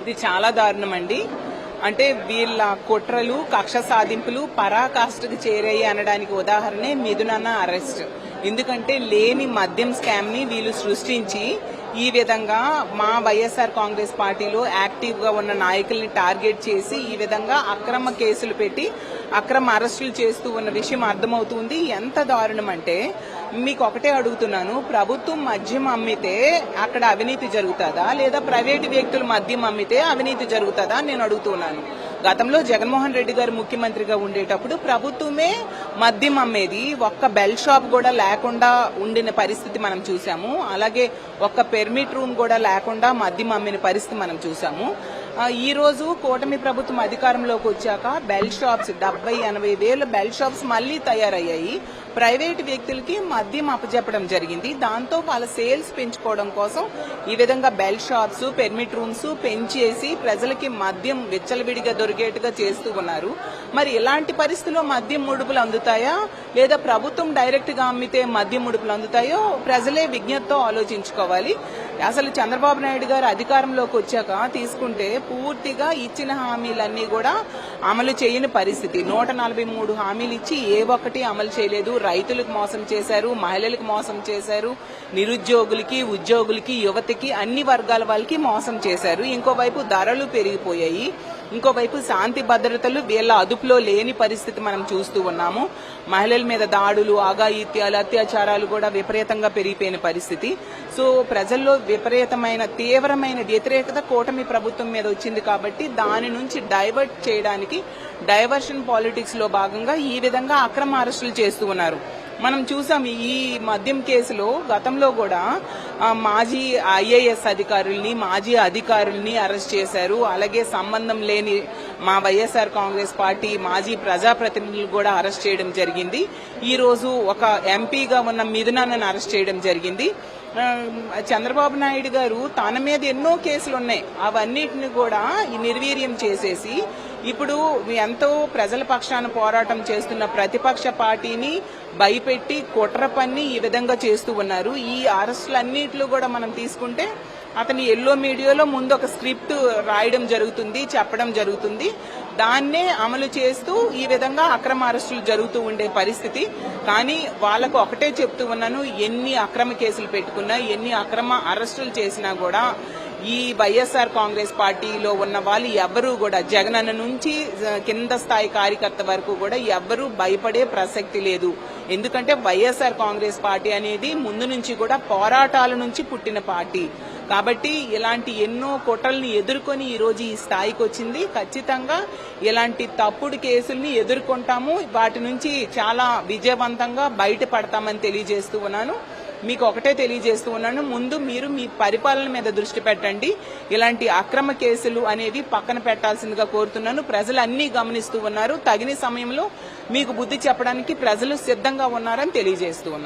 ఇది చాలా దారుణం అండి. అంటే వీళ్ళ కుట్రలు, కక్ష సాధింపులు పరాకాష్ఠకు చేరాయి అనడానికి ఉదాహరణే మిథునన్న అరెస్ట్. ఎందుకంటే లేని మద్యం స్కామ్ ని వీళ్ళు సృష్టించి ఈ విధంగా మా వైఎస్ఆర్ కాంగ్రెస్ పార్టీలో యాక్టివ్ గా ఉన్న నాయకుల్ని టార్గెట్ చేసి ఈ విధంగా అక్రమ కేసులు పెట్టి అక్రమ అరెస్టులు చేస్తూ ఉన్న విషయం అర్థమవుతుంది. ఎంత దారుణం అంటే మీకు ఒకటే అడుగుతున్నాను, ప్రభుత్వం మద్యం అమ్మితే అక్కడ అవినీతి జరుగుతుందా లేదా ప్రైవేటు వ్యక్తులు మద్యం అమ్మితే అవినీతి జరుగుతుందా అని నేను అడుగుతున్నాను. గతంలో జగన్మోహన్ రెడ్డి గారు ముఖ్యమంత్రిగా ఉండేటప్పుడు ప్రభుత్వమే మద్యం అమ్మేది, ఒక్క బెల్ షాప్ కూడా లేకుండా ఉండిన పరిస్థితి మనం చూసాము. అలాగే ఒక్క పెర్మిట్ రూమ్ కూడా లేకుండా మద్యం అమ్మిన పరిస్థితి మనం చూసాము. ఈ రోజు కూటమి ప్రభుత్వం అధికారంలోకి వచ్చాక బెల్ షాప్స్ 70-80 వేల బెల్ షాప్స్ మళ్లీ తయారయ్యాయి. ప్రైవేటు వ్యక్తులకి మద్యం అప్పచెప్పడం జరిగింది. దాంతో వాళ్ళ సేల్స్ పెంచుకోవడం కోసం ఈ విధంగా బెల్ షాప్స్, పెర్మిట్ రూమ్స్ పెంచేసి ప్రజలకి మద్యం విచ్చలవిడిగా దొరికేట్టుగా చేస్తూ ఉన్నారు. మరి ఇలాంటి పరిస్థితుల్లో మద్యం ముడుపులు అందుతాయా లేదా ప్రభుత్వం డైరెక్ట్ గా అమ్మితే మద్యం ముడుపులు అందుతాయో ప్రజలే విజ్ఞతతో ఆలోచించుకోవాలి. అసలు చంద్రబాబు నాయుడు గారు అధికారంలోకి వచ్చాక తీసుకుంటే పూర్తిగా ఇచ్చిన హామీలన్నీ కూడా అమలు చేయని పరిస్థితి. 143 హామీలు ఇచ్చి ఏ ఒక్కటి అమలు చేయలేదు. రైతులకు మోసం చేశారు, మహిళలకు మోసం చేశారు, నిరుద్యోగులకి, ఉద్యోగులకి, యువతకి, అన్ని వర్గాల వాళ్ళకి మోసం చేశారు. ఇంకోవైపు ధరలు పెరిగిపోయాయి. ఇంకోవైపు శాంతి భద్రతలు వీళ్ళ అదుపులో లేని పరిస్థితి మనం చూస్తూ ఉన్నాము. మహిళల మీద దాడులు, ఆఘాయిత్యాలు, అత్యాచారాలు కూడా విపరీతంగా పెరిగిపోయిన పరిస్థితి. సో ప్రజల్లో విపరీతమైన తీవ్రమైన వ్యతిరేకత కూటమి ప్రభుత్వం మీద వచ్చింది కాబట్టి దాని నుంచి డైవర్ట్ చేయడానికి డైవర్షన్ పాలిటిక్స్ లో భాగంగా ఈ విధంగా అక్రమ అరెస్టులు చేస్తూ ఉన్నారు. మనం చూసాం ఈ మద్యం కేసులో గతంలో కూడా మాజీ ఐఏఎస్ అధికారుల్ని, మాజీ అధికారుల్ని అరెస్ట్ చేశారు. అలాగే సంబంధం లేని మా వైఎస్ఆర్ కాంగ్రెస్ పార్టీ మాజీ ప్రజాప్రతినిధులు కూడా అరెస్ట్ చేయడం జరిగింది. ఈ రోజు ఒక ఎంపీగా ఉన్న మిథునన్నను అరెస్ట్ చేయడం జరిగింది. చంద్రబాబు నాయుడు గారు తన మీద ఎన్నో కేసులు ఉన్నాయి, అవన్నిటిని కూడా నిర్వీర్యం చేసేసి ఇప్పుడు ఎంతో ప్రజల పక్షాన పోరాటం చేస్తున్న ప్రతిపక్ష పార్టీని భయపెట్టి కుట్ర పన్ని ఈ విధంగా చేస్తూ ఉన్నారు. ఈ అరెస్టులన్నింటిలో కూడా మనం తీసుకుంటే అతని ఎల్లో మీడియాలో ముందు ఒక స్క్రిప్ట్ రాయడం జరుగుతుంది, చెప్పడం జరుగుతుంది. దాన్నే అమలు చేస్తూ ఈ విధంగా అక్రమ అరెస్టులు జరుగుతూ ఉండే పరిస్థితి. కానీ వాళ్ళకు ఒకటే చెప్తూ ఉన్నాను, ఎన్ని అక్రమ కేసులు పెట్టుకున్నా, ఎన్ని అక్రమ అరెస్టులు చేసినా కూడా ఈ వైఎస్ఆర్ కాంగ్రెస్ పార్టీలో ఉన్న వాళ్ళు ఎవ్వరూ కూడా జగనన్న నుంచి కింద స్థాయి కార్యకర్త వరకు కూడా ఎవ్వరూ భయపడే ప్రసక్తి లేదు. ఎందుకంటే వైఎస్ఆర్ కాంగ్రెస్ పార్టీ అనేది ముందు నుంచి కూడా పోరాటాల నుంచి పుట్టిన పార్టీ కాబట్టి ఇలాంటి ఎన్నో కుట్రల్ని ఎదుర్కొని ఈ రోజు ఈ స్థాయికి వచ్చింది. ఖచ్చితంగా ఇలాంటి తప్పుడు కేసుల్ని ఎదుర్కొంటాము, వాటి నుంచి చాలా విజయవంతంగా బయటపడతామని తెలియజేస్తూ ఉన్నాను. మీకు ఒకటే తెలియజేస్తూ ఉన్నాను, ముందు మీరు మీ పరిపాలన మీద దృష్టి పెట్టండి. ఇలాంటి అక్రమ కేసులు అనేవి పక్కన పెట్టాల్సిందిగా కోరుతున్నాను. ప్రజలు అన్నీ గమనిస్తూ ఉన్నారు. తగిన సమయంలో మీకు బుద్ధి చెప్పడానికి ప్రజలు సిద్ధంగా ఉన్నారని తెలియజేస్తూ ఉన్నారు.